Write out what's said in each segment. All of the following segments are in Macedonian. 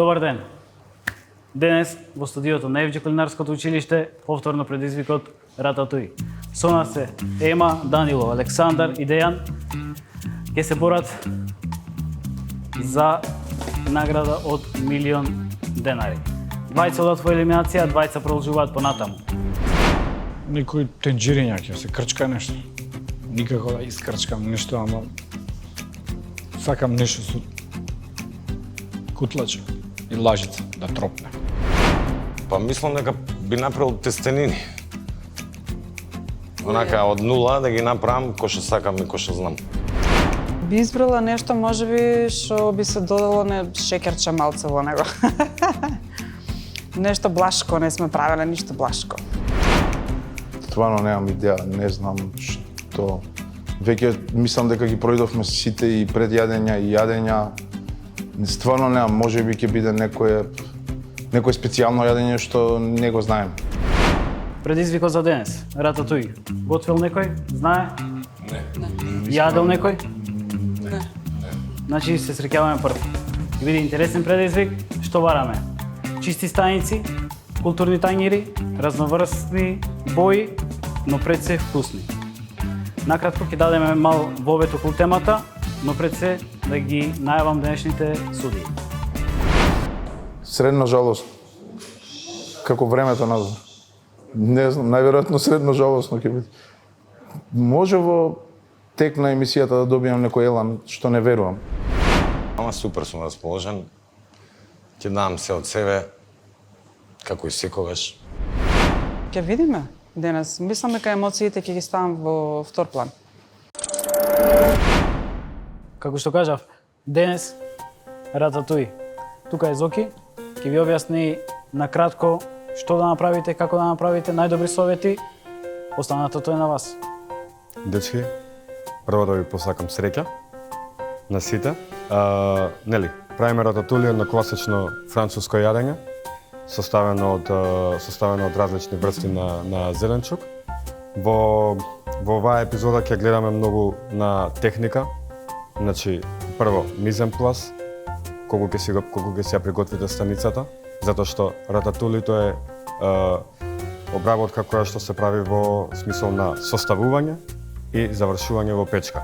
Добар ден. Денес во студиото на ЕФџ Кулинарското училиште повторно предизвикот Рататуи. Со нас се Ема, Данило, Александар и Дејан. Ќе се борат за награда од 1.000.000 денари. Двајца одат во елиминација, двајца продолжуваат понатаму. Некој тенџирења ќе се крчка нешто. Никако да искрчкам нешто, ама сакам нешто со кутлаче и лажица да тропне. Па мислам дека би направил тестенини. Онака од нула да ги направам кој што сакам и кој што знам. Би избрала нешто можеби што би се додало не шеќерче малце во него. Нешто блашко, не сме правеле ништо блашко. Стварно немам идеја, не знам што. Веќе мислам дека ги пројдовме сите и предјадења и јадења. Стварно немам, можеби ќе биде некое специјално јадење што не го знаем. Предизвикот за денес, Рататуи. Готвил некој? Знае? Не. Јадел некој? Не. Значи се среќаваме прв. Ќе биде интересен предизвик. Што бараме? Чисти стајници, културни тањири, разноврстни бои, но пред се вкусни. Накратко ќе дадеме мал вовет околу темата, но пред се да ги најавам денешните судии. Средно жалосно. Како времето назад. Не знам, најверојатно средно жалосно ќе биде. Може во тек на емисијата да добијам некој елан, што не верувам. Ама супер сум расположен. Ќе дам се од себе, како и секогаш. Ќе видиме денес. Мислам дека емоциите ќе ги ставам во втор план. Како што кажав, денес Рататуи. Тука е Зоки, ќе ви објасни накратко што да направите, како да направите, најдобри совети. Останатото е на вас. Дечки, прво да ви посакам среќа на сите. Правиме рататули на класично француско јадење, составено од различни врсти на зеленчук. Во оваа епизода ќе гледаме многу на техника. Значи, прво мизен плас, колку ќе си ја приготвите станицата, затоа што рататулито е обработка која што се прави во смисол на составување и завршување во печка.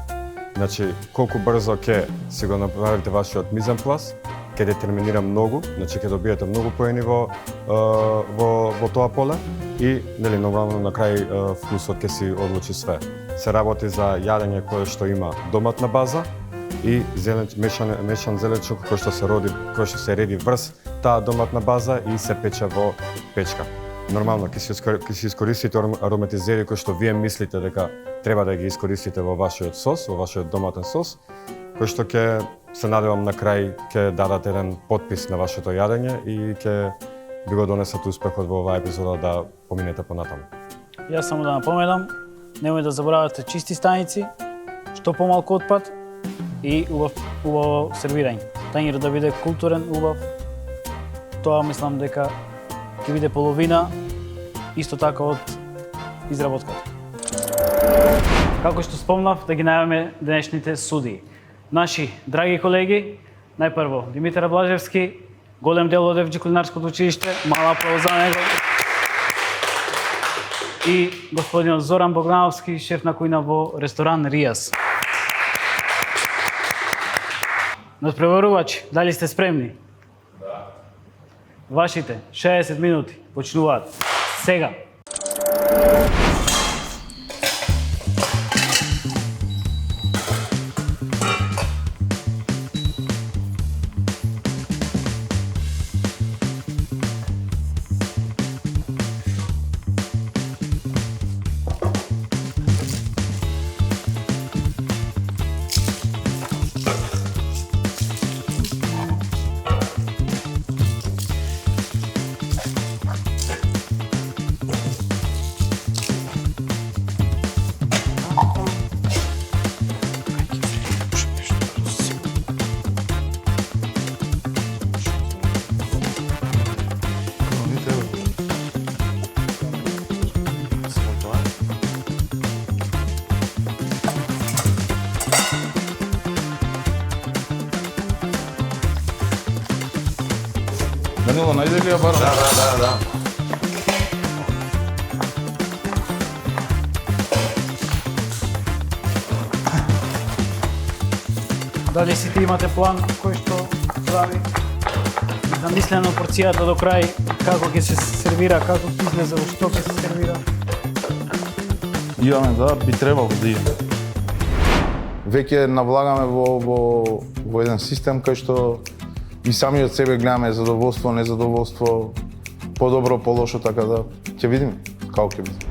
Значи, колку брзо ќе си го направите вашиот мизен плас, ќе детерминира многу, значи ќе добиете многу поени во тоа поле и нормално на крај вкусот ќе си одлучи све. Се работи за јадење кое што има доматна база и мешан зеленчук кој што се реди врз таа доматна база и се пече во печка. Нормално ќе си искористите ароматизери кои што вие мислите дека треба да ги искористите во вашиот сос, во вашиот доматен сос, кој што ќе се надевам на крај ќе дадат еден потпис на вашето јадење и ќе ви го донесат успехот во оваа епизода да поминете понатаму. Јас само да напоменам, немој да заборавате чисти стајници, што помалку отпад и убаво сервирање. Тањерот да биде културен, убав. Тоа мислам дека ќе биде половина исто така од изработката. Како што спомнав, да ги најаваме денешните судии. Наши драги колеги, најпрво Димитар Блажевски, голем дел од ЕФџ Кулинарското училиште, мала аплауз за него. И господинот Зоран Богдановски, шеф на кујна во ресторан Ријас. Надпреварувачи, дали сте спремни? Да. Вашите 60 минути почнуваат сега. Данило, најде ли ја бара? Да. Дали сите имате план кој што прави? Замислено порцијата до крај, како ќе се сервира, како ќе излезе, во што ќе се сервира? Имаме, да, би требало да имаме. Веќе навлагаме во еден систем кај што и сами од себе гледаме задоволство, незадоволство, подобро, полошо, така да ќе видиме како ќе биде.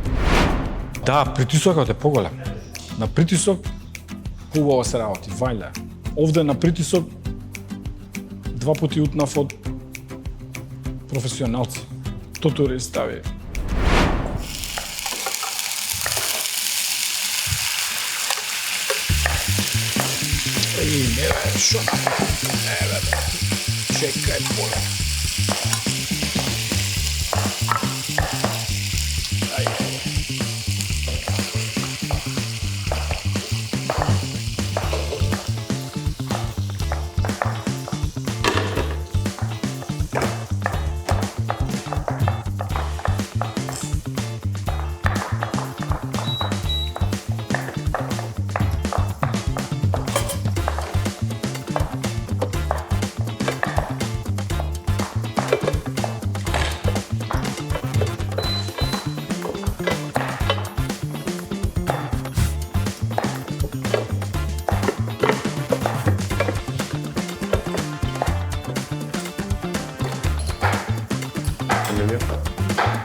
Да, притисокот е поголем. На притисок хубаво се работи, вајле. Овде на притисок 2 пати утнав од професионалци. Тотури стави. Не бе, шо? Не бе, чекај поле.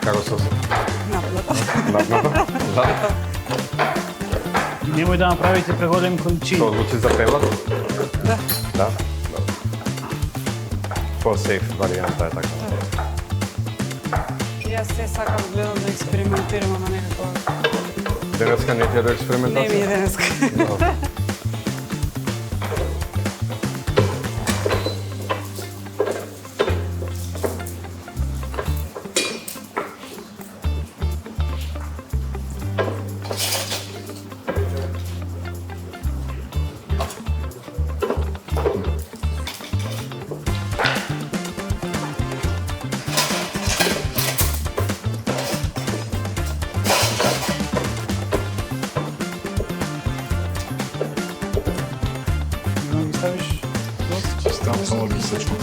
Како се осеќаш? Напната. Немој да направите преголеми количини. Тоа звучи за пелат? Да. Да? По-сейф варијанта е така. Јас се сакам гледам да експериментирам, ама некако Денеска не ти е до не ми експериментација? е денеска. Иван ги ставиш? Ставам само лисачко.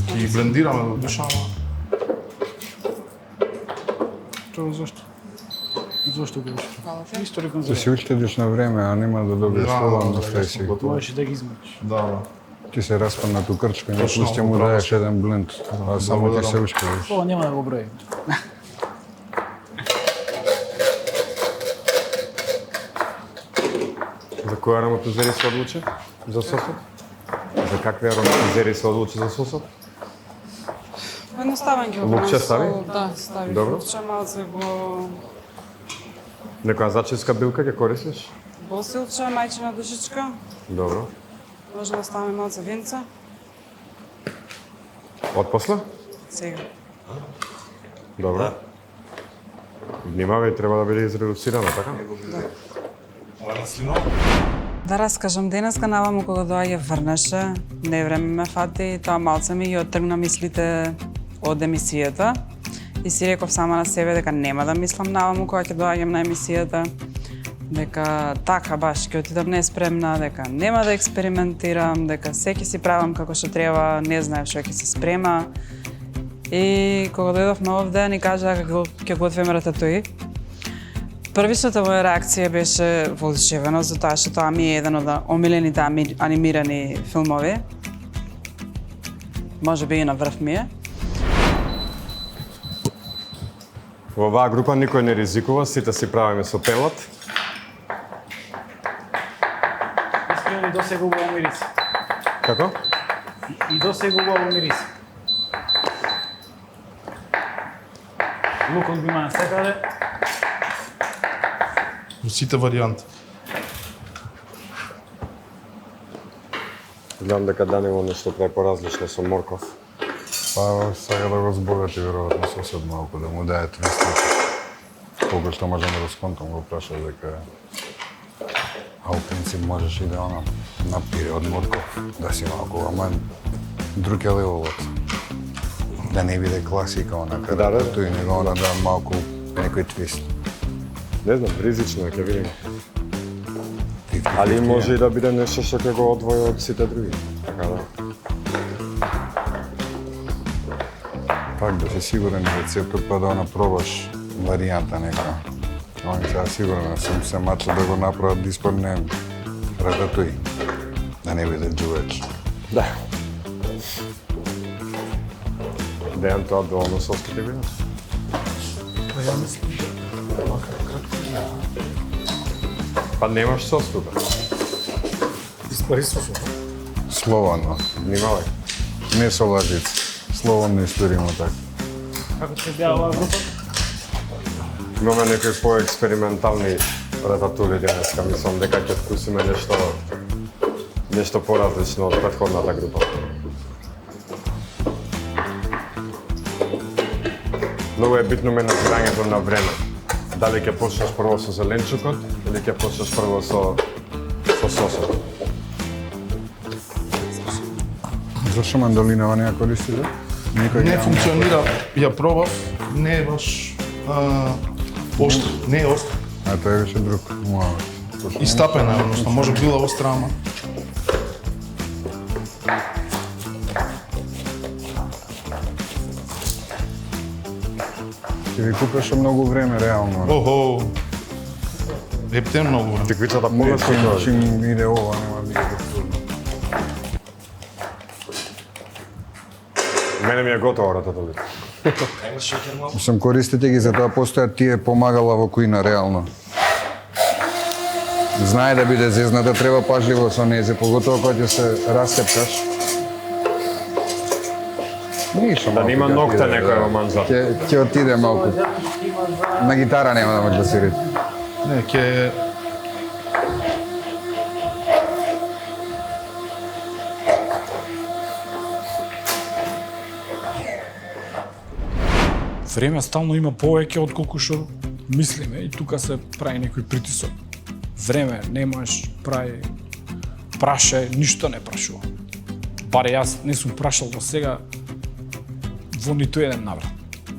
Ќе ги блендираме до душа, ама Тоа зошто? Зошто го Исто рекам Ти за си уштедиш на време, а нема да добиеш Да, слободно да, да стај си. можеш да ги измачиш. да. Ти се распадна ту крчка, не Точно, пусти му управо даеш си. еден бленд, а само ти Благодарам. се ушкавиш. Ова нема да го броим. За кој ароматизери се одлучи? За сосот? За какви ароматизери се одлучи за сосот? Едноставен ги Лукче обрам стави? со- Да, стави Добро. лукче, малце го Некоја зачиска билка ќе користиш? босилче, мајчина душичка. Добро. Може да ставиме малце винца. Отпосле? Сега. Добро. Внимавај, треба да биде изредуцирано, така? Ова на слино? Да раскажам, денеска наваму кога доаѓа врнеше, не време ме фати, тоа малце ми ги оттргна мислите од емисијата. И си реков сама на себе дека нема да мислам наваму кога ќе доаѓам на емисијата, дека така баш ќе отидам неспремна, дека нема да експериментирам, дека се ќе си правам како што треба, не знаев што ќе се спрема. И кога дојдовме овде, ни кажа дека ќе готвиме рататуи. Првичната моја реакција беше волшебно, затоа што тоа ми е еден од омилените анимирани филмови. Може би и на врв ми е. Во оваа група никој не ризикува, сите си правиме со пелат. Искрено и досега убаво мириси. Како? И досега убаво мириси. Лукот го има насекаде. Во сите варијанти. Гледам дека Данило нешто прави поразлично со морков. Па сака да го збогати веројатно сосед малку, да му даде твист. Колку што можам да го сконтам, го праша дека а у принцип можеш и да на пире од морков, да си малку, ама друг е леволот. Да не биде класика онака, Да, да. рататуи, него она да малку некој твист. Не знам, ризично е, ќе видиме. Али може и да биде нешто што ќе го одвои од сите други. Така да. Пак да си сигурен рецептот, па да она пробаш варијанта нека. Они сега сигурен сум се мача да го направат да испадне рататуи. Да не биде џувеч. Да. Дејан тоа доволно соски ќе биде? Па немаш сос тука. Испари сосот. Слободно. Внимавај. Не со лажица. Слободно историмо така. Како се беа оваа група? Имаме некои поекспериментални рататули денеска. Мислам дека ќе вкусиме нешто поразлично од претходната група. Многу е битно менажирањето на време. Дали ќе почнеш прво со зеленчукот или ќе почнеш прво со сосот. Зашо мандолинава не ја користите? Никој Не няма. функционира, ја пробав, не е баш остро, не е остро. А тоа беше друг. Муа. Истапена е, односно, може била остра, ама. Ќе ви купеше многу време, реално. Охо, ептен многу време. Тиквицата Не, полесно чим, тоа. чим иде ова, нема никакво трудно. Мене ми е готово рататули. Мислам, користите ги, затоа постојат тие помагала во кујна, реално. Знае да биде зезната, треба пажливо со незе, поготово кога ќе се растепкаш. Ништо Да малку нема ќе ногте отиде, некој да. во манза. Ќе отиде малку. На гитара нема да може да свири. Не, ќе... Време стално има повеќе од колку што мислиме и тука се прави некој притисок. Време немаш, прави, прашај, ништо не прашува. Баре јас не сум прашал до сега во ниту еден наврат.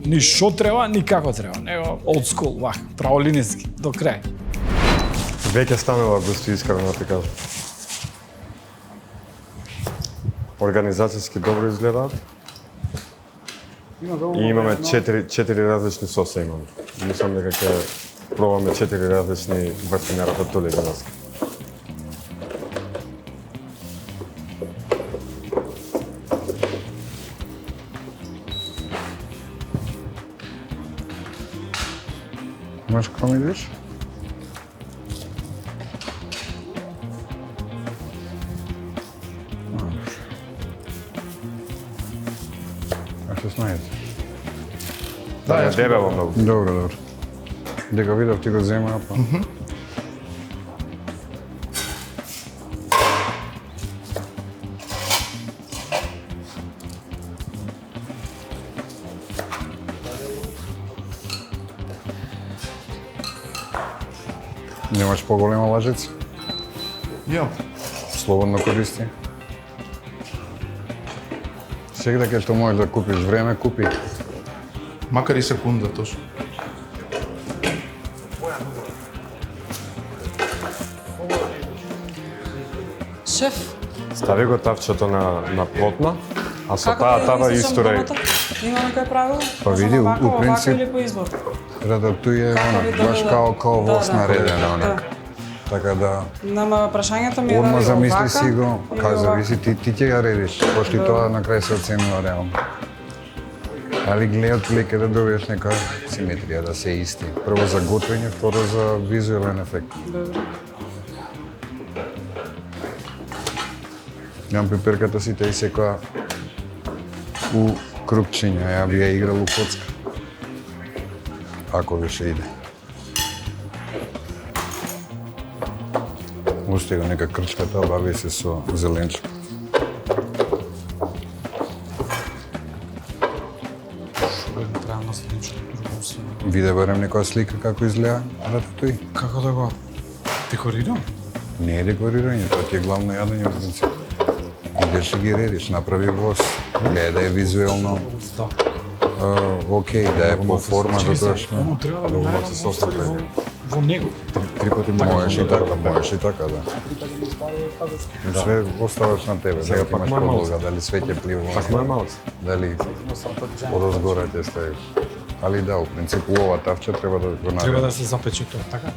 Ни што треба, ни како треба, него old school, вах, праволинески, до крај. Веќе станува гости, искрено ти кажам. Организацијски добро изгледаат. И имаме четири различни соса имаме. Мислам дека ќе пробаме 4 различни врсти на рататули денес. Имаш кој ми идеш? А 16. Да, е дебело многу. Добро, добро. Дека видов ти го зема, па. Немаш поголема лажица? Ја, Слободно користи. Сегда кај што можеш да купиш време, купи. макар и секунда, точно. Шеф, Стави го тавчето на плотна, а со како таа да тава измислам истурај. доброто? Има некој правило? Па види, Можам овако, у принцип- овако или по избор? Рататуи е Како она, би баш добила? као Да, воз да. наредена, Да. онак. Така да, Нама прашањето ми е одма дали замисли овака си го, или кај овака. зависи, ти ќе ја редиш, пошто и тоа на крај се оценува реално. Али гледат лека да добиеш нека симетрија, да се исти. Прво за готвење, второ за визуелен ефект. Добро. Јам пиперката си те секоја у крупчиња, ја би ја играл у коцка. Ако више иде. Уште го нека крчката бави се со зеленчук. Треба на зеленчук, друго си. Виде барем некоја слика како изгледа рататуи. Како да го декорирам? Не е декорирање, тоа ти е главно јадење во принцип. Идеш и ги редиш, направи воз, гледај да е визуелно, окей, да е по форма до тоа што. Оно треба да го наредам во него. Три пати Можеш и така, да. Све оставаш на тебе, сега пак имаш му е малце. подлога, дали све ќе плива, Пак му е малце. дали одозгоре ќе ставиш. Али да, у принципу ова тавче треба да го Треба наредиш. да се запече тоа, така?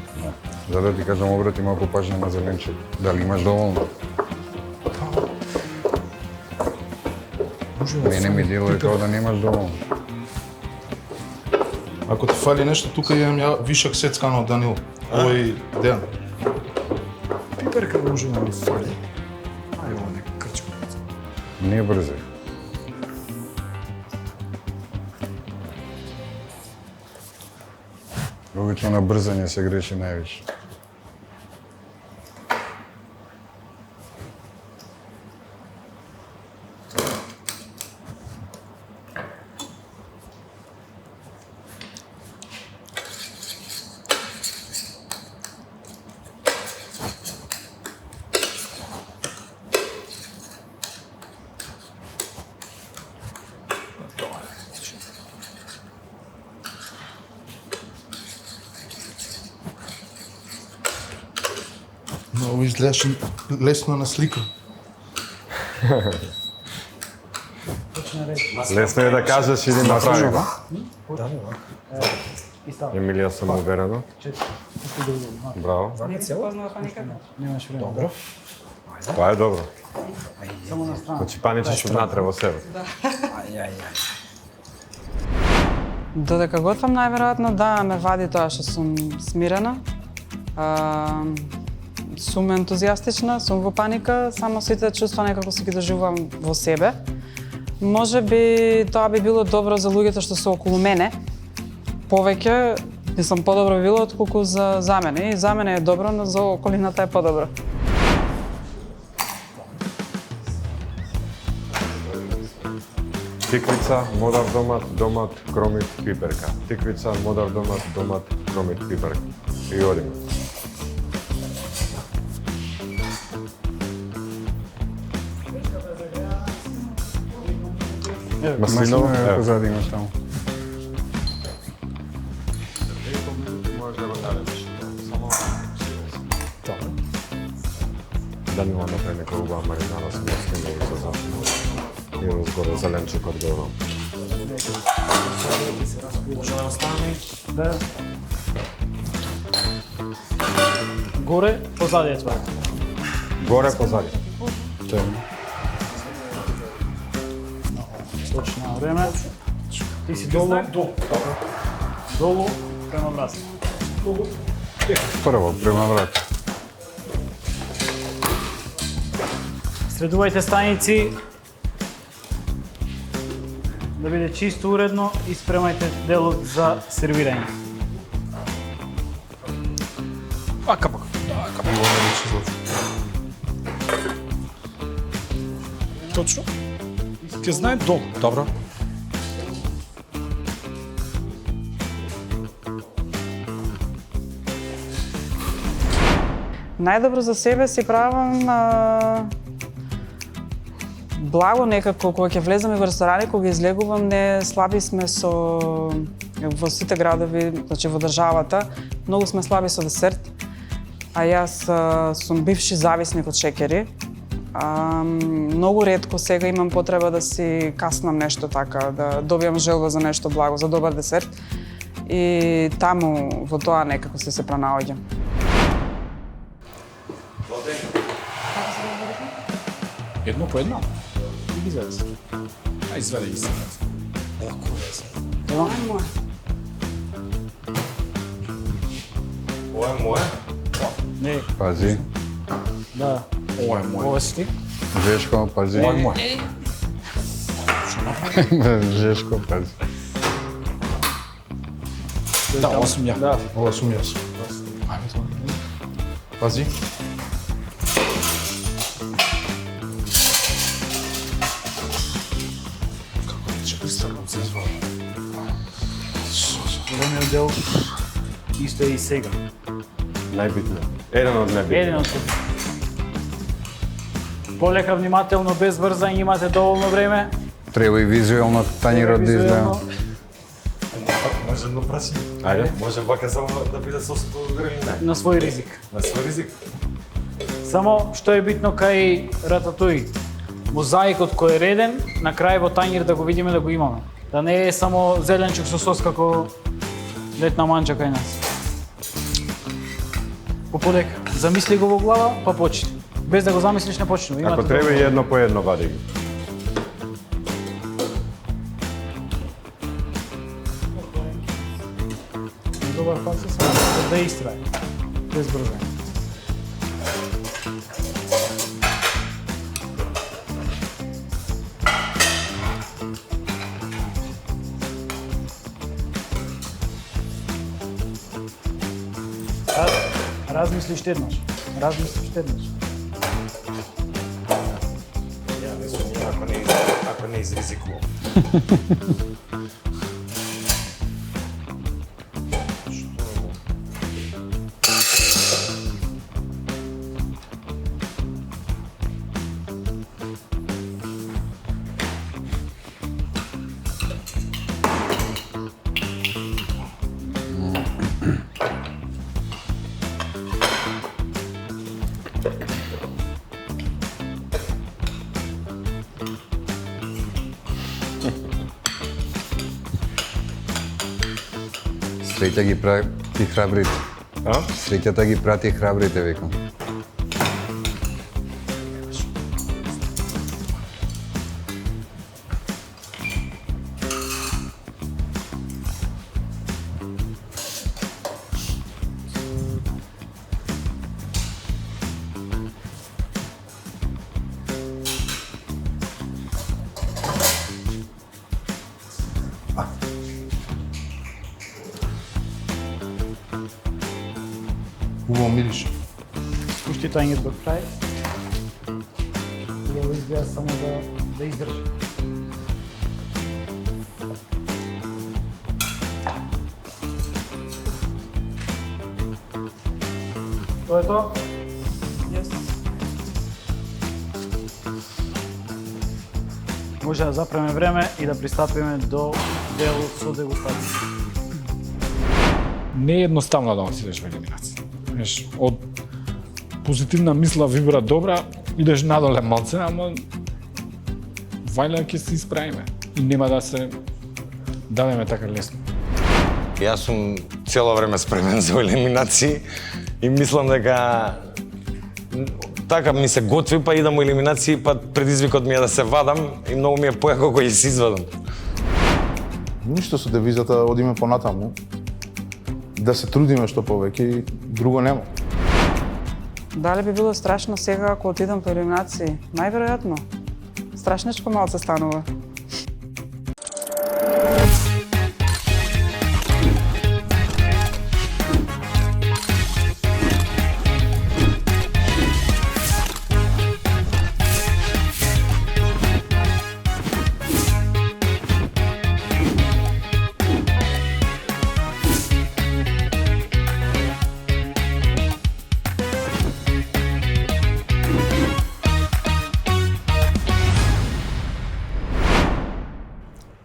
За да ти кажам, обрати малку пажња на зеленче. Дали имаш доволно? Мене ми делува како да немаш доволно. Ако ти фали нешто, тука имам ја вишак сецкано од Данил. Овој ден. Пиперка може да ми фали. Ај, ова нека крчка. Не брзај. Обично на брзање се греши највише. Но ово изгледаше лесно на слика. Лесно е да кажеш и да направиш. Емилија съм уверено. Браво. Не се познава па никако. Немаш време. Добро. Тоа е добро. Само на страна. Значи паничиш внатре во себе. Додека готвам, најверојатно да ме вади тоа што сум смирена. Сум ентузијастична, сум во паника, само сите чувства некако си ги доживувам во себе. Може би тоа би било добро за луѓето што се околу мене. Повеќе, мислам, подобро би било отколку за мене. И за мене е добро, но за околината е подобро. Тиквица, модар домат, кромит, пиперка. Тиквица, модар домат, кромит, пиперка. И одиме. Маслиново, Маслиново позади имаш таму. Можеш да го наредиш. Данила направи нека убава маринада со маслиново и со зашно. И разгоре зеленчукот го. Може да остане. Да. Горе, позади е това. Горе позади. Точно време. Ти си долу. Долу, према врат. Прво, према врат. Средувајте станици да биде чисто уредно и спремајте делот за сервирање. Ака. Точно. Ќе знае долу. Добро. Најдобро за себе си правам благо некако кога ќе влеземе во ресторани, кога излегувам, не слаби сме во сите градови, значи во државата, многу сме слаби со десерт. А јас сум бивши зависник од шеќери. Многу ретко сега имам потреба да си каснам нешто така, да добијам желба за нешто благо, за добар десерт. И таму во тоа некако се пронаоѓам. Едно по едно. И ги изведе се. А изведе ги се. Лако е се. Ова е моје? Не, Пази. да. Ова е моје. Ова си ти? Жешко, пази. Ова е моје. Жешко, пази. Да, ова сум ја. Да. Ова сум јас. Ајде тоа. Пази. Големиот дел исто е и сега. Најбитно. Еден од најбитни. Еден од Полека, внимателно, без врзање, имате доволно време. Треба и визуелно тањерот да изгледа. Може да прашам. Ајде, може вака само да биде сосото или не? На свој ризик. На свој ризик. Само што е битно кај рататуи, мозаикот кој е реден, на крај во тањер да го видиме да го имаме. Да не е само зеленчук со сос како летна манча кај нас. Поподека, замисли го во глава, па почни. Без да го замислиш не почнува. Ако треба и едно по едно вади ги. Добар факс само да истрае. Без брзање. Размисли уште еднаш. Размисли уште еднаш. Ја мислам, ако не изризикувам. Среќа ги прати храбрите. А? Среќата ги прати храбрите, викам. Убаво мирише. Спушти тањер до крај. И го изгледа само да издржи. Тоа е тоа? Може да запреме време и да пристапиме до делот со дегустација. Не е едноставно да отидеш во елиминација. Знаеш, од позитивна мисла вибра добра, идеш надоле малце, ама вајле ќе се исправиме и нема да се дадеме така лесно. Јас сум цело време спремен за елиминации и мислам дека така ми се готви, па идам во елиминации, па предизвикот ми е да се вадам и многу ми е појако кога ќе се извадам. Ништо со девизата одиме понатаму. Да се трудиме што повеќе и друго нема. Дали би било страшно сега ако отидам по елиминации? Најверојатно. Страшничко малце станува.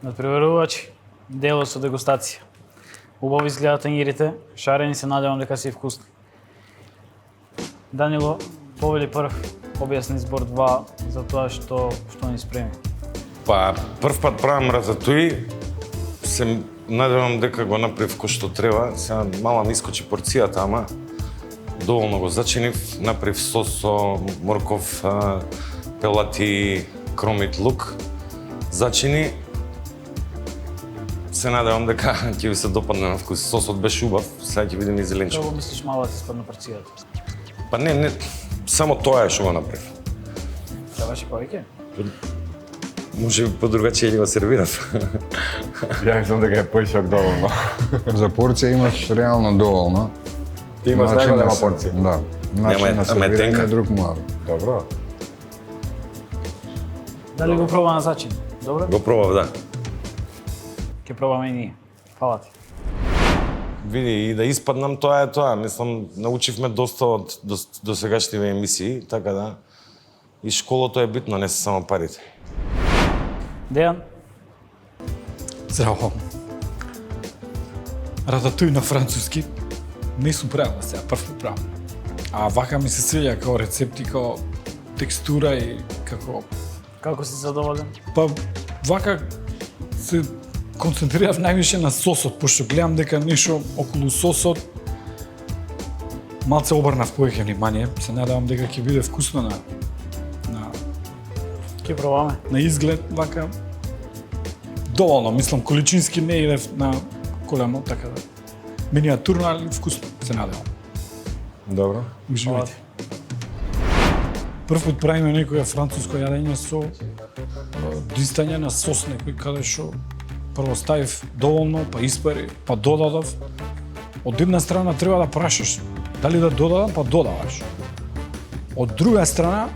Надпреварувачи, дело со дегустација. Убаво изгледаат тањирите, шарени се, надевам дека се и вкусни. Данило, повели прв, објасни збор 2 за тоа што ни спреми. Па, прв пат правам рататуи, се надевам дека го направив кој што треба. Сега мала ми искочи порцијата, ама доволно го зачинив. Направив сос со морков, пелати, кромит лук. Зачини. Се надевам дека ќе ви се допадне на вкус. Сосот беше убав, сега ќе видиме и зеленчук. Како мислиш мало да се спадна порцијата? Па не, само тоа е што го направив. Требаше повеќе? Може би подругачие го сервирав. Ја мислам дека е поишок доволно. За порција имаш реално доволно. Ти имаш Начин најголема на се- порција. Да. Начин на ама е сервирање тенка. е друг млад. Добро. Дали го проба на зачин? Добро? Го пробав, да. Ќе пробаме и ние. Фала ти. Види, и да испаднам, тоа е тоа. Мислам, научивме доста од досегашните емисии, така да и школото е битно, не се само парите. Дејан, Здраво. Рататуј на француски не сум правил сега, прв пат правам. А вака ми се свиѓа како рецепти, како текстура и како... како си задоволен? Па вака се концентрирав највише на сосот, пошто гледам дека нешто околу сосот малце обрнав повеќе внимание. Се надевам дека ќе биде вкусно на Ќе пробаме. изглед, вака доволно, мислам, количински не идев на големо, така да миниатурно, али вкусно, се надевам. Добро. Уживајте. Прв пат правиме некоја француско јадење со дистање на сос некој, каде што прво ставив доволно, па испари, па додадов. Од една страна треба да прашаш дали да додадам, па додаваш. Од друга страна,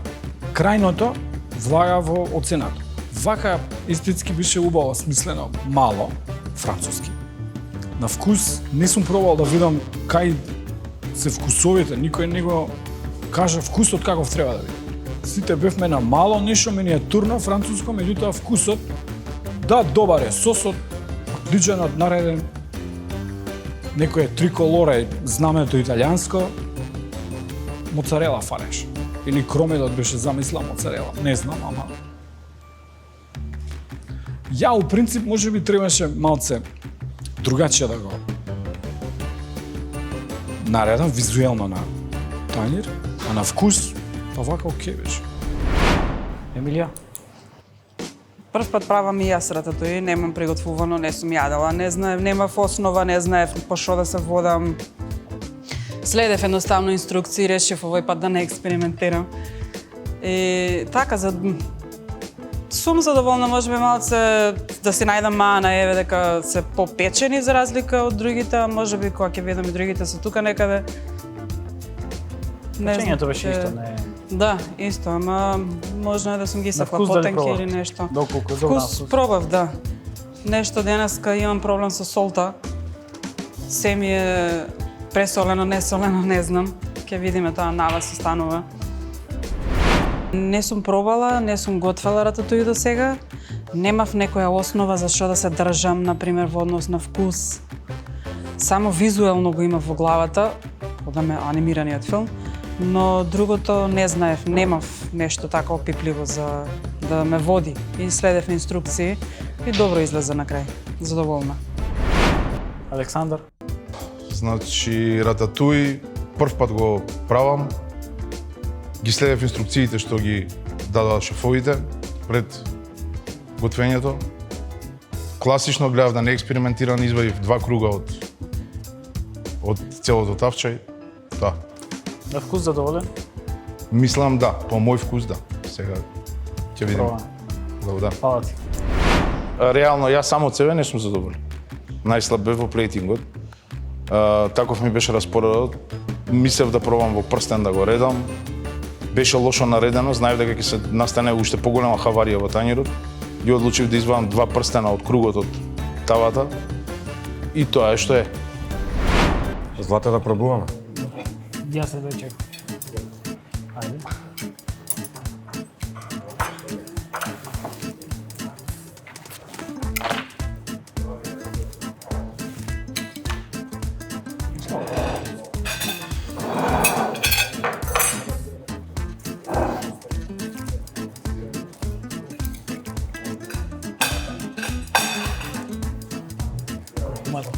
крајното влага во оцената. Вака естетски беше убаво смислено, мало, француски. На вкус не сум пробал да видам кај се вкусовите, никој не го кажа вкусот каков треба да биде. Сите бевме на мало нешто миниатурно француско, меѓутоа вкусот да добар е, сосот одличен, нареден, некој триколоре, знамето италијанско, моцарела фареш. Или кромедот беше замисла моцарела, не знам, ама... Ја, у принцип, може би требаше малце другачија да го наредам визуелно на тањер, а на вкус, па вака окей беше. Емилија? Прв пат правам и јас рататуи, немам приготвувано, не сум јадела, не знаев, немав основа, не знаев по што да се водам. Следев едноставно инструкции, решив овој пат да не експериментирам. И така, сум задоволна, можеби малце да си најдам мана, еве дека се попечени за разлика од другите, а можеби кога ќе видам и другите се тука некаде. Не знам, Печењето беше исто, не... Да, исто, ама можно е да сум ги сакла вкус дали потенки пробав? или нешто. Доколку е добра Вкус пробав, да. Нешто денеска имам проблем со солта. Се ми е пресолено, несолено, не знам. Ќе видиме тоа на вас останува. Не сум пробала, не сум готвела рататуи до сега. Немав некоја основа за што да се држам, например, во однос на вкус. Само визуелно го имав во главата, од анимираниот филм, но другото не знаев, немав нешто така опипливо за да ме води. И следев инструкции и добро излезе на крај. Задоволна. Александар? Значи, рататуи прв пат го правам. Ги следев инструкциите што ги дадоа шефовите пред готвењето. Класично гледав да не експериментирам, извадив 2 круга од целото тавче. Да. На вкус задоволен? Мислам да, по мој вкус да. Сега ќе видиме. Пробаме. Благодарам. Фала ти. Реално, јас само од себе не сум задоволен. Најслаб бев во плейтингот. Таков ми беше распоредот. Мислев да пробам во прстен да го редам. Беше лошо наредено, знаев дека ќе се настане уште поголема хаварија во тањерот. И одлучив да извадам 2 прстена од кругот од тавата. И тоа е што е. Злата да пробуваме. Ја се дочекам. Ајде. Мало.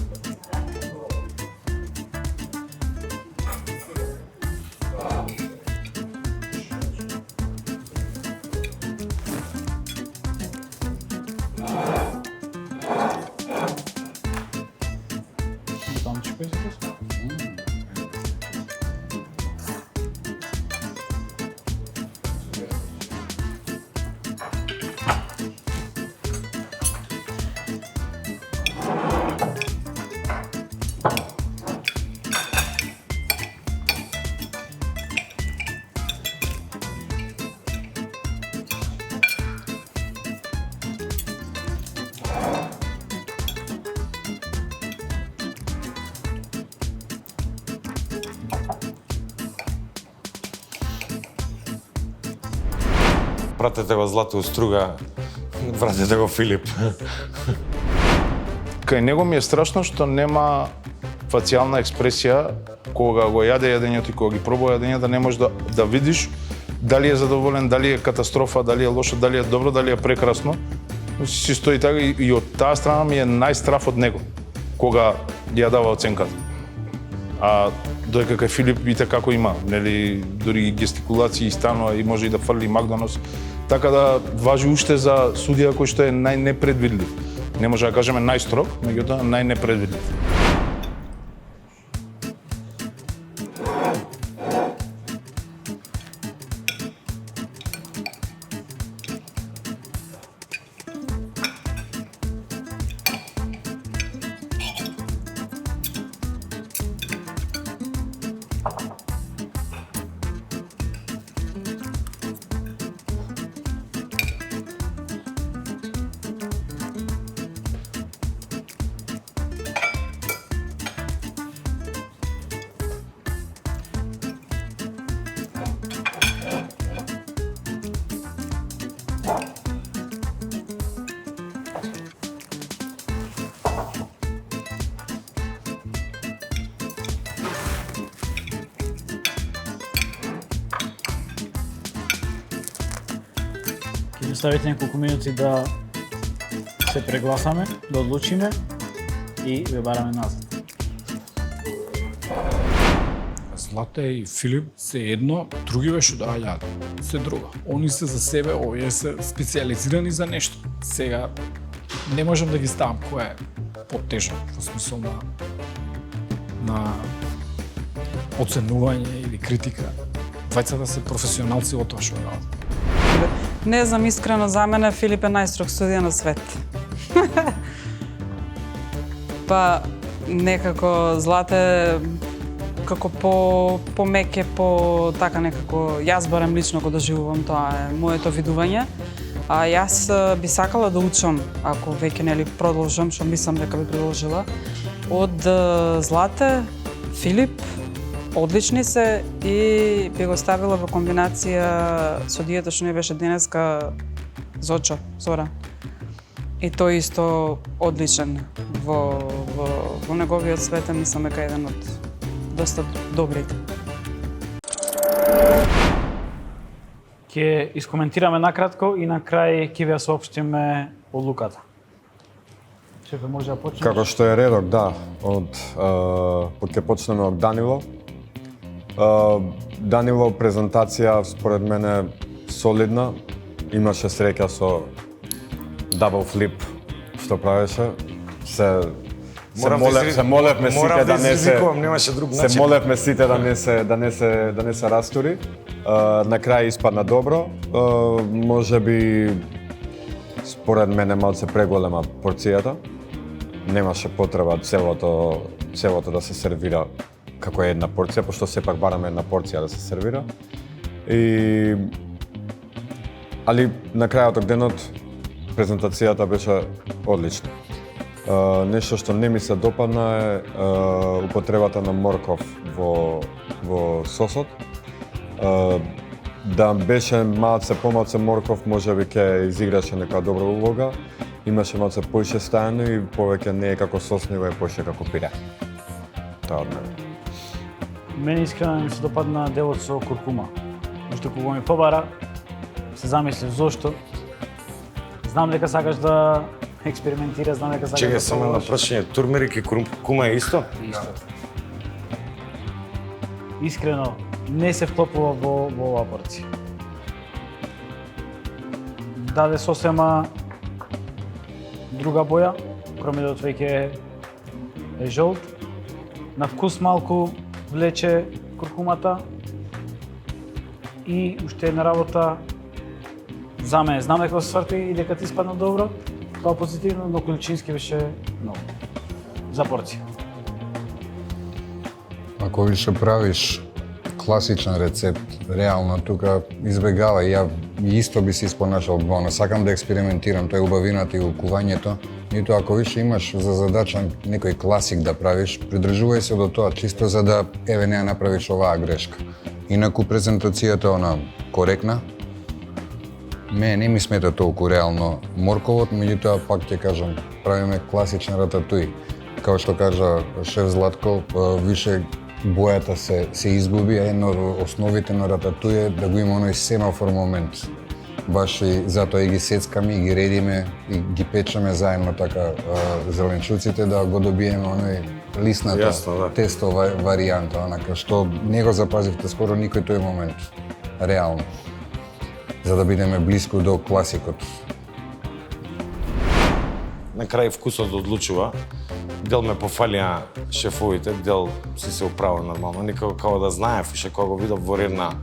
Бутончик беше. пратете го Злато Уструга, вратете го Филип. Кај него ми е страшно што нема фацијална експресија кога го јаде јадењето и кога ги пробува јадењето, не можеш да видиш дали е задоволен, дали е катастрофа, дали е лошо, дали е добро, дали е прекрасно. Си стои така и од таа страна ми е најстраф од него кога ја дава оценката. А доека кај Филип видите како има, нели, дури гестикулации и станува и може и да фрли Макдонос, така да важи уште за судија кој што е најнепредвидлив. Не може да кажеме најстрог, меѓутоа најнепредвидлив. Ќе ставите неколку минути да се прегласаме, да одлучиме и ве бараме назад. Злате и Филип се едно, другиве што доаѓаат се друго. Они се за себе, овие се специализирани за нешто. Сега не можам да ги ставам кој е потежок во смисол на оценување или критика. Двајцата се професионалци во тоа што прават. Не знам, искрено за мене Филип е најстрог судија на свет. Па некако Злате како по-меке, така некако јас барем лично го доживувам, тоа е моето видување. А јас би сакала да учам, ако веќе нели продолжам, што мислам дека би продолжила, од Злате, Филип, одлични се и би го ставила во комбинација судијата што не беше денеска Зочо, Зора. И тој исто одличен во неговиот свет, мислам дека еден од доста добрите. Ќе искоментираме накратко и на крај ќе ви ја соопштиме одлуката. Шефе, може да почнеш? Како што е редок, да, ќе почнеме од Данило. Данило презентација според мене солидна, имаше среќа со дабл флип што правеше. Се молевме сите да не се немаше друг начин. Се молевме сите да не се растури. На крај испадна добро. Можеби според мене малце преголема порцијата. Немаше потреба целото да се сервира како една порција, пошто сепак бараме една порција да се сервира. Али на крајот од денот презентацијата беше одлична. Нешто што не ми се допадна е употребата на морков во сосот. Да беше помалце морков, можеби ќе изиграше нека добра улога. Имаше малце поише стајано и повеќе не е како сос, него е поише како пире. Тоа од мене. Мене искрено ми се допадна делот со куркума. Уште кога ми побара, се замислив зошто. Знам дека сакаш да експериментира, знам дека сакаш Чекај, да само на прашање, турмерик и куркума е исто? Исто. Искрено, не се вклопува во оваа порција. Даде сосема друга боја, кромидот веќе е жолт. На вкус малку влече куркумата и уште една работа за мене. Знам дека се сврти и дека ти испадна добро, тоа позитивно, но количински беше многу. За порција. Ако више правиш класичен рецепт, реално тука избегавај, ја исто би се испонашал двоно. Сакам да експериментирам, тоа е убавината и укувањето. Ниту ако више имаш за задача некој класик да правиш, придржувај се до тоа, чисто за да еве не ја направиш оваа грешка. Инаку презентацијата она коректна, не ми смета толку реално морковот, меѓутоа пак ќе кажам, правиме класична рататуи. Као што кажа шеф Златко, више бојата се изгуби, а една од основите на рататуи е да го има оној семафор момент. Баш и затоа и ги сецкаме, и ги редиме, и ги печеме заедно така зеленчуците да го добиеме оној лисната тесто варијанта, онака што не го запазивте скоро никој тој момент, реално, за да бидеме блиску до класикот. На крај вкусот одлучува. Дел ме пофалија шефовите, дел си се управил нормално. Никако као да знаев, уште кога го видов во ред на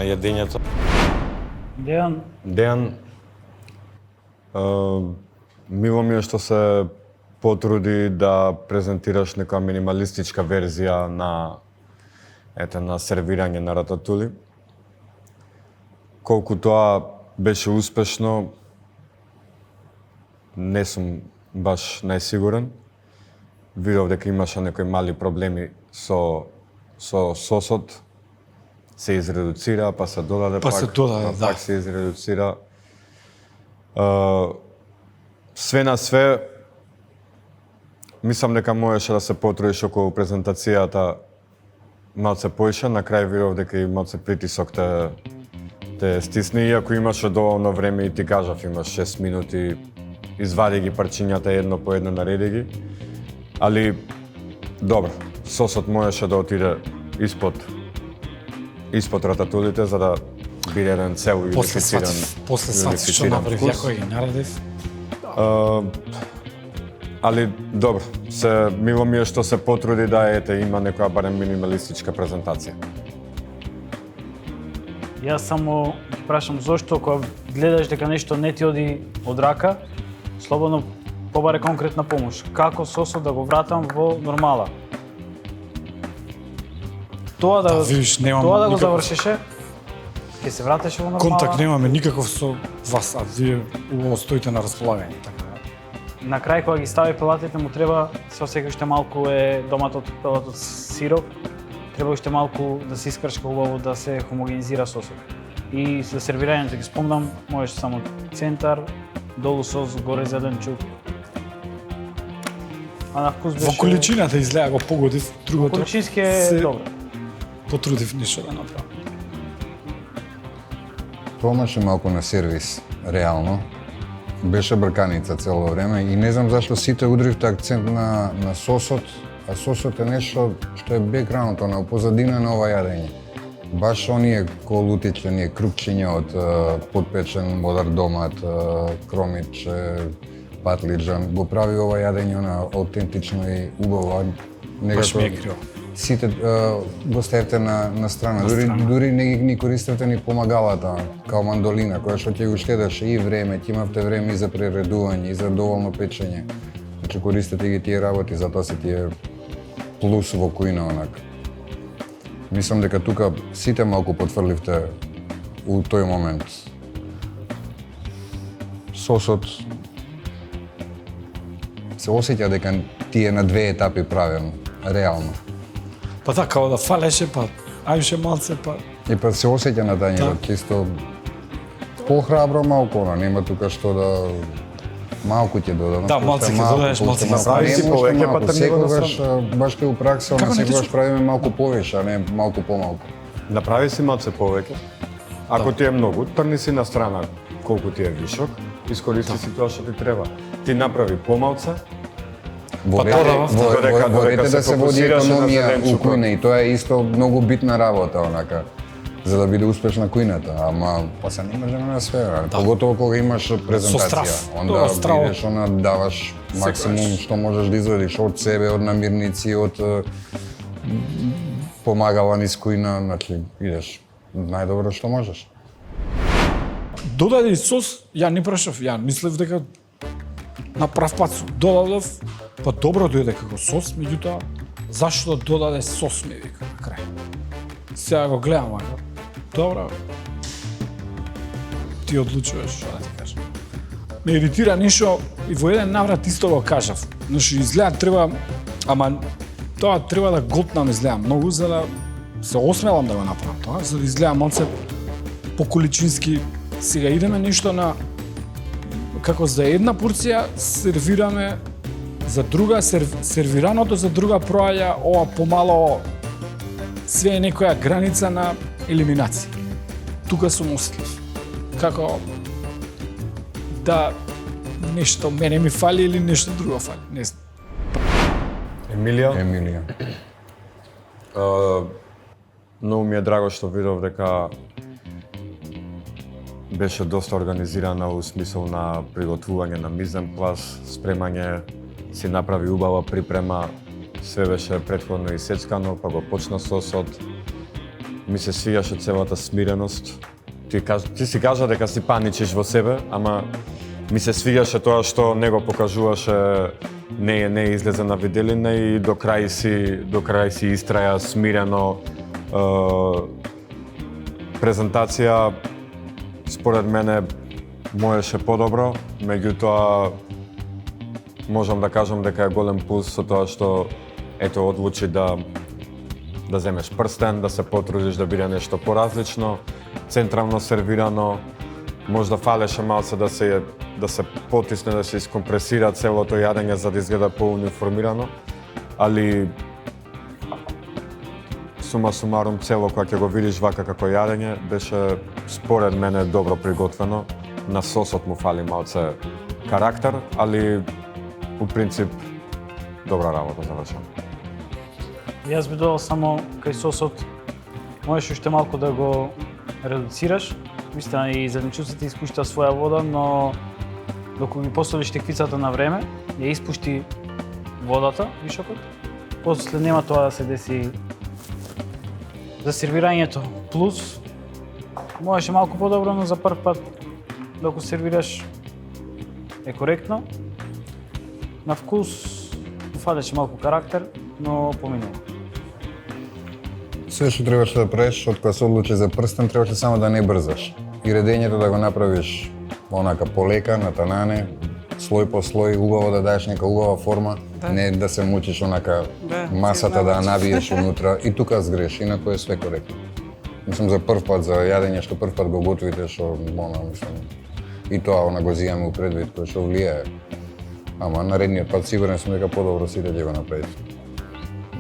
јадењето. Дејан, мило ми е што се потруди да презентираш нека минималистичка верзија на сервирање на рататули. Колку тоа беше успешно, не сум баш најсигурен. Видов дека имаше некои мали проблеми со сосот. Се изредуцира, па се додаде Па се додаде, да. пак се изредуцира. Све на све, мислам дека можеше да се потрудиш околу презентацијата малце поише, на крај видов дека и малце притисок те стисни, иако имаше доволно време и ти кажав, имаш 6 минути, извади ги парчињата едно по едно, нареди ги. Али, добро, сосот можеше да отиде испод рататулите, за да биде еден цел унифициран. После сватив што направив, јако ги наредив. Али, добро, мило ми е што се потруди да има некоја барем минималистичка презентација. Јас само прашам зошто кога гледаш дека нешто не ти оди од рака, слободно побаре конкретна помош. Како сосот да го вратам во нормала? Тоа да, видиш, немам тоа да го никаков- завршише, ќе се вратеше во нормала. Контакт немаме никаков со вас, а вие убаво стоите на располагање. Така. На крај кога ги стави пелатите му треба се осеќа уште малку е доматот пелатот сироп. Треба уште малку да се искршка убаво, да се хомогенизира сосот. И за сервирањето ги спомнам, можеш само центар, долу сос, горе зеленчук. А на вкус беше... Во количината изгледа го погодив, другото. Количински е се добро. Потрудив ништо да направам. Тоа имаше малку на сервис, реално. Беше брканица цело време и не знам зашто сите удривте акцент на сосот, а сосот е нешто што е бекграундот, на позадина на ова јадење. Баш оние колутиче, оние крупчиња од подпечен модар домат, кромиче, патлиџан, го прави ова јадење на аутентично и убаво. Баш ми е криво. Сите го ставите на страна. Дури не ги користите ни помагалата, као мандолина, која што ќе го штедеше и време, ќе имавте време и за прередување, и за доволно печење. Значи користите ги тие работи, затоа се тие плюс во кујна онак. Мислам дека тука сите малку потврливте у тој момент. Сосот се осеќа дека тие на две етапи правен, реално. Па така, као да фалеше, па ајше малце, па... И па се осеќа на тањерот, чисто похрабро малку, нема тука што да малку ќе додадам. Да, малце ќе додадеш, малце ќе направиш си повеќе, па тргни го секогаш баш ке у пракса, Како на не секогаш ти правиме малку повеќе, а не малку помалку. Направи си малце повеќе. Ако ти е многу, трни си на страна колку ти е вишок, искористи си тоа што ти треба. Ти направи помалце, Во рете да се води економија у кујна и тоа е исто многу битна работа, онака, за да биде успешна кујната, ама па се не можеме на све, поготово кога имаш презентација, страв. онда Страво. бидеш, даваш максимум што можеш да извадиш од себе, од намирници, од помагала низ кујна, значи идеш најдобро што можеш. Додаде и сос, ја не прашав, ја мислев дека на прав пат додадов, па добро дојде како сос, меѓутоа, зашто додаде сос ми вика на крај. Сега го гледам, ака, добро, ти одлучуваш што да ти кажам. Ме иритира нешто и во еден наврат исто го кажав. Значи, изгледа треба, ама тоа треба да готнам изгледа многу, за да се осмелам да го направам тоа, за да изгледа малце по количински Сега идеме нешто на како за една порција сервираме за друга, сервираното за друга проаѓа ова помало све е некоја граница на елиминација. Тука сум осетлив. Како да нешто мене ми фали или нешто друго фали, не знам. Емилија, Емилија. многу ми е драго што видов дека беше доста организирана у смисол на приготвување на мизен плас, спремање, си направи убава припрема, све беше претходно исецкано, па го почна сосот. Ми се свигаше целата смиреност. Ти си кажа дека си паничиш во себе, ама ми се свигаше тоа што него покажуваше, не излезе на виделина и до крај си истраја смирено. Презентација според мене можеше подобро, меѓутоа можам да кажам дека е голем плюс со тоа што ето одлучи да земеш прстен, да се потрудиш да биде нешто поразлично, централно сервирано, можда фалеше малце да се потисне, да се искомпресира целото јадење за да изгледа поуниформирано, али сума сумарум цело кога ќе го видиш вака како јадење беше според мене добро приготвено. На сосот му фали малце карактер, али у принцип добра работа завршена. Јас би додал само кај сосот, можеш уште малку да го редуцираш. Мислам и зеленчуците испушта своја вода, но докато ги поставиш теквицата на време, ја испушти водата, вишокот. После нема тоа да се деси за сервирањето. Плюс, можеше малку подобро, но за прв пат докато сервираш е коректно. На вкус фалеше малку карактер, но поминува. Све што требаше да правиш, од кога се одлучи за прстен, требаше само да не брзаш. И редењето да го направиш онака полека, натанане, слој по слој, убаво да даеш нека убава форма, не да се мучиш онака масата да ја навиеш унутра. И тука сгреш, инаку е све коректно. Мислам за прв пат, за јадење што прв пат го готвите, што мислам, и тоа го зијаме у предвид, кој што влијае. Ама наредниот пат сигурен сум дека подобро сите ќе го направите.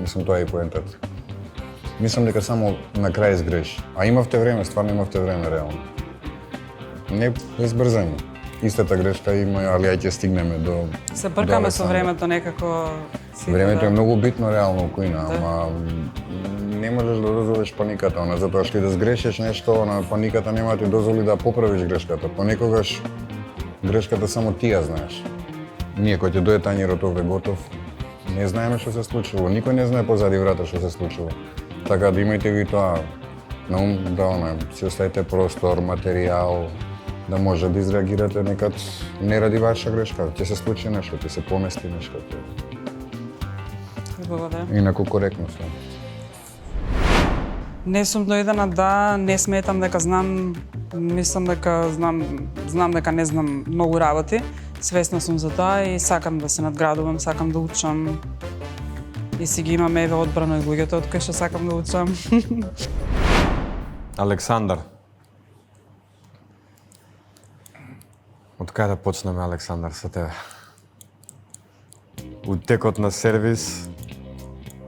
Мислам тоа е и поентата. Мислам дека само на крај сгреш. А имавте време, стварно имавте време реално. Не избрзање. Истата грешка има, али ај ќе стигнеме до... Се бркаме со времето некако... Времето е многу битно реално у кујна, ама не можеш да дозволиш паниката, затоа што и да сгрешиш нешто, паниката нема да ти дозволи да поправиш грешката. Понекогаш грешката само ти ја знаеш. Ние кој ќе дојде тањерот овде готов, не знаеме што се случило, никој не знае позади врата што се случило. Така да имајте ви тоа на ум, да си оставите простор, материјал, да може да изреагирате некад не ради ваша грешка, ќе се случи нешто, ќе се помести нешто. Благодарам. Инаку коректно се. Не сум дојдена да не сметам дека знам, мислам дека знам дека не знам многу работи. Свесна сум за тоа и сакам да се надградувам, сакам да учам. И си ги имам еве одбрано и луѓето од кои што сакам да учам. Александар. Од кај да почнеме, Александар, со тебе? У текот на сервис,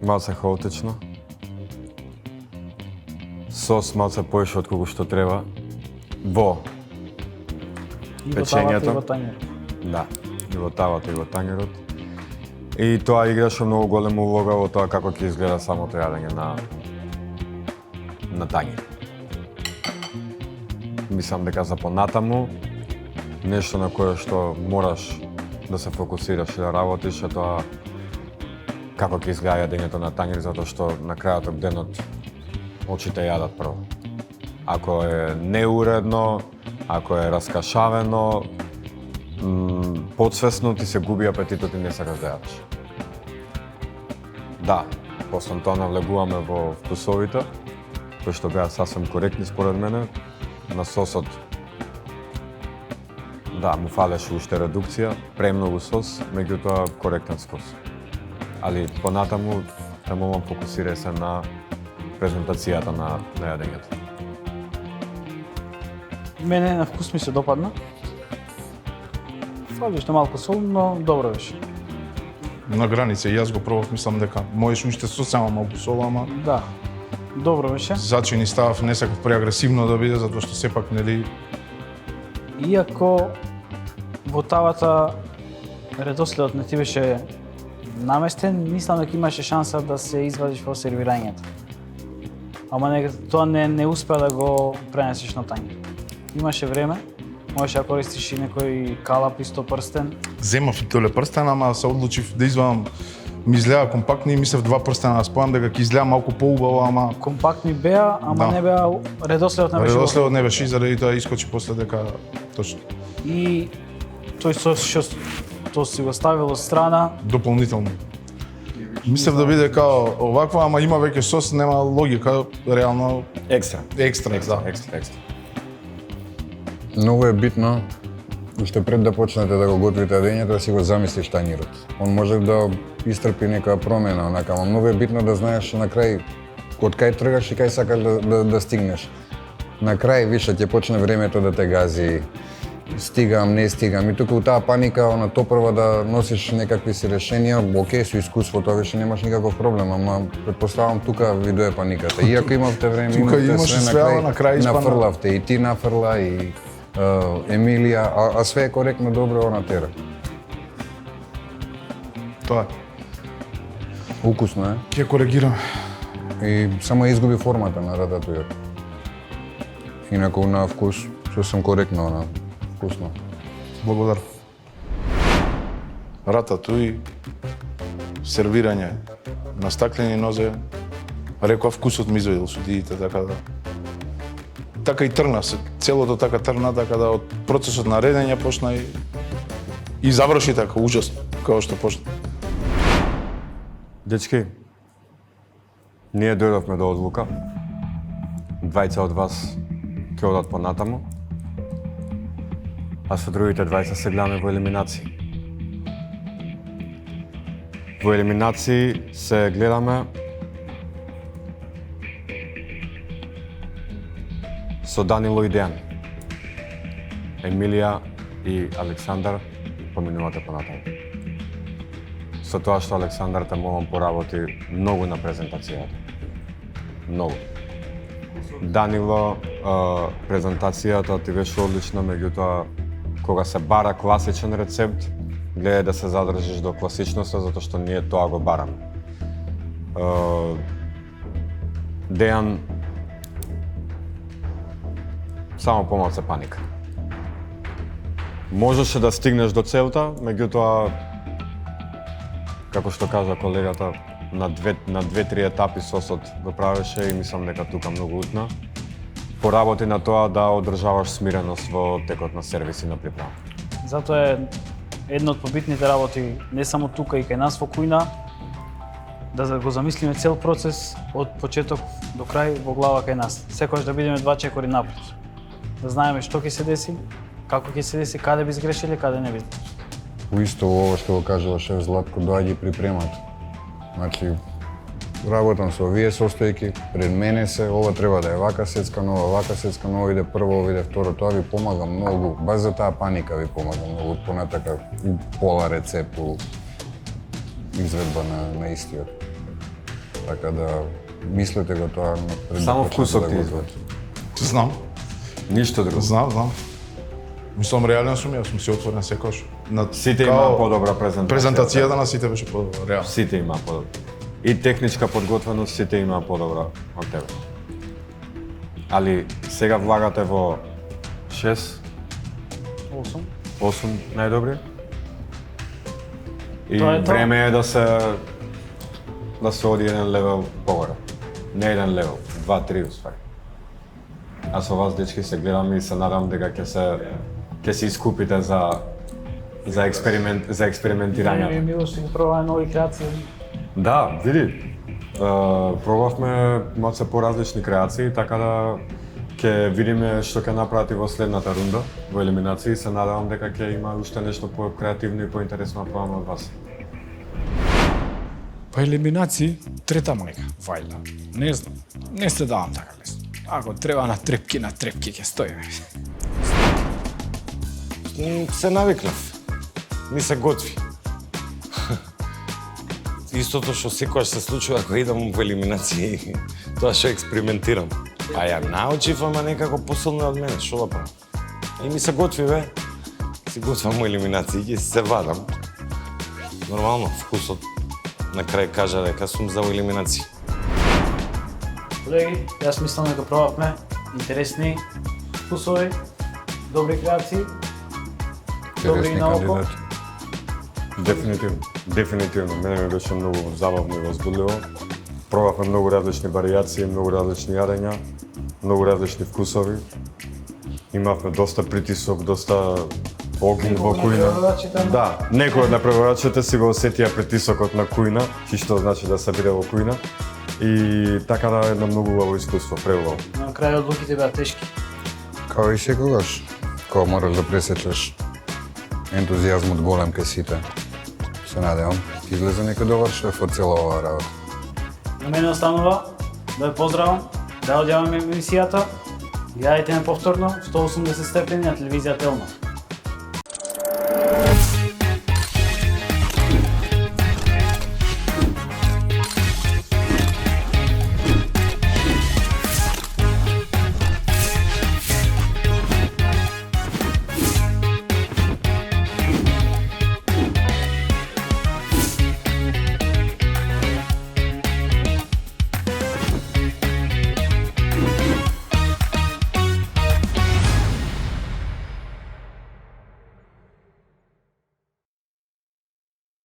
малце хаотично. Сос малце поише од колку што треба. Во печењето. И во тањерот. Да, и во тавата, и во тањерот. И тоа играше многу голема улога во тоа како ќе изгледа самото јадење на тањер. Мислам дека за понатаму, нешто на кое што мораш да се фокусираш и да работиш е тоа како ќе изгледа јадењето на тањер, затоа што на крајот од денот очите јадат прво. Ако е неуредно, ако е раскашавено, подсвесно ти се губи апетитот и не сакаш да јадеш. Да, после тоа навлегуваме во вкусовите, кои што беа сасвем коректни според мене. На сосот, да, му фалеше уште редукција, премногу сос, меѓутоа коректен вкус. Али понатаму, момент фокусира се на презентацијата на јадењето. Мене на вкус ми се допадна. Фали што малку сол, но добро беше. На граница, јас го пробав, мислам дека можеш уште со само малку сол, ама Да, добро беше. зачини ставав, не сакав преагресивно да биде, затоа што сепак, нели, Иако во тавата редоследот не ти беше наместен, мислам дека имаше шанса да се извадиш во сервирањето. Ама тоа не успеа да го пренесеш на тањер. Имаше време, можеше да користиш и некој калап исто прстен. земав и толе прстен, ама се одлучив да извадам, ми изгледа компактни и мислев два прстена да спојам дека ќе изгледа малку поубаво, ама Компактни беа, ама Да. не беа, редоследот не беше. редоследот не беше и заради тоа искочи после дека точно И тој сос што тоа си го ставил од страна, дополнително. Мислев да биде као оваква, ама има веќе сос, нема логика, реално Екстра. екстра, да. Екстра. Многу е битно, уште пред да почнете да го готвите јадењето, да си го замислиш тањирот. Он може да истрпи нека промена, онака, ама многу е битно да знаеш на крај од кај тргаш и кај сакаш да стигнеш. На крај више ќе почне времето да те гази, стигам, не стигам, и тука у таа паника, она топрва да носиш некакви си решенија, окей, со искуство тоа више немаш никаков проблем, ама предпоставам тука ви дое паниката. Иако имавте време, Тука имавте имаше све све, ама на крај испадна- нафрлавте, и ти нафрла, и Емилија, а све е коректно добро она тера. Тоа е. Укусно е. Ќе коригирам. И само изгуби формата на рататујот. Инаку на вкус, сосем коректно, она вкусно. Благодарам. Рататуи, сервирање на стаклени нозе, реков вкусот ми изведил судиите, така да така и тргна се, целото така тргна, така да од процесот на редење почна и заврши така ужасно, како што почна. Дечки, ние дојдовме до одлука. Двајца од вас ќе одат понатаму, а со другите двајца се гледаме во елиминации. Во елиминации се гледаме со Данило и Дејан. Емилија и Александар поминувате понатаму. Со тоа што Александар таму поработи многу на презентацијата. Многу. Данило, презентацијата ти беше одлична, меѓутоа кога се бара класичен рецепт, гледај да се задржиш до класичноста, затоа што ние тоа го бараме. Дејан, само помалце паника. Можеше да стигнеш до целта, меѓутоа, како што кажа колегата, на две-три етапи сосот го правеше и мислам дека тука многу утна. Поработи на тоа да одржаваш смиреност во текот на сервиси на приправа. затоа е една од побитните работи не само тука и кај нас во кујна, да го замислиме цел процес од почеток до крај во глава кај нас. Секогаш да бидеме два чекори напред. Да знаеме што ќе се деси, како ќе се деси, каде би сгрешиле, каде не би. Уисто ова што го кажува шеф Златко, доаѓа и припремат. Значи, работам со овие состојки, пред мене се, ова треба да е вака сецкано, ова вака сецкано, ова иде прво, ова иде второ, тоа ви помага многу, баш за таа паника ви помага многу, понатака у пола рецепт, у изведба на истиот. Така да, мислете го тоа пред Само да почнете вкусот да ти го извади. Знам, Ништо друго. знам. Мислам, реален сум, јас сум си отворен секојаш. Сите имаа подобра презентација. Презентацијата на сите беше подобра, реално. Сите имаа подобра. И техничка подготвеност сите имаа подобра од тебе. Али сега влагате во 6, 8 најдобри. И Тоа е тоа. време е да се оди еден левел погоре. Не еден левел, 2-3 уствари. А со вас, дечки, се гледам и се надам дека ќе се искупите за експериментирањето. Мило што ги пробаме нови креации. Да, види. Пробавме малце поразлични креации, така да ќе видиме што ќе направи во следната рунда, во елиминации. Се надевам дека ќе има уште нешто по-креативно и поинтересно да пробаме од вас. Па елиминации, трета мајка, вајда. Не знам, не се давам така лесно. Ако треба на трепки ќе стоиме. се навикнав. Ми се готви. Истото што секогаш се случува кога идам во елиминации, тоа што експериментирам. А ја научив, ама некако посилно од мене, што да правам? И ми се готви, бе. Си готвам во елиминации, ќе се вадам. Нормално, вкусот на крај кажа дека сум за елиминации. Колеги, јас мислам дека пробавме интересни вкусови, добри креации, добри и Интересни на око. кандидати. Дефинитивно. Мене ми беше многу забавно и возбудливо. Пробавме многу различни варијации, многу различни јадења, многу различни вкусови. Имавме доста притисок, доста огин во кујна. Да, некои од направувачите си го осетија притисокот на кујна, што значи да се биде во кујна. И така да едно многу убаво искуство, преубаво. На крај одлуките беа тешки. Као и секогаш, кога мораш да пресечеш ентузијазмот голем кај сите. Се надевам, ќе излезе некој добар шеф од цела оваа работа. На мене останува да ве поздравам, да одјаваме емисијата. Гледајте ме повторно, 180 степени на телевизија Телма.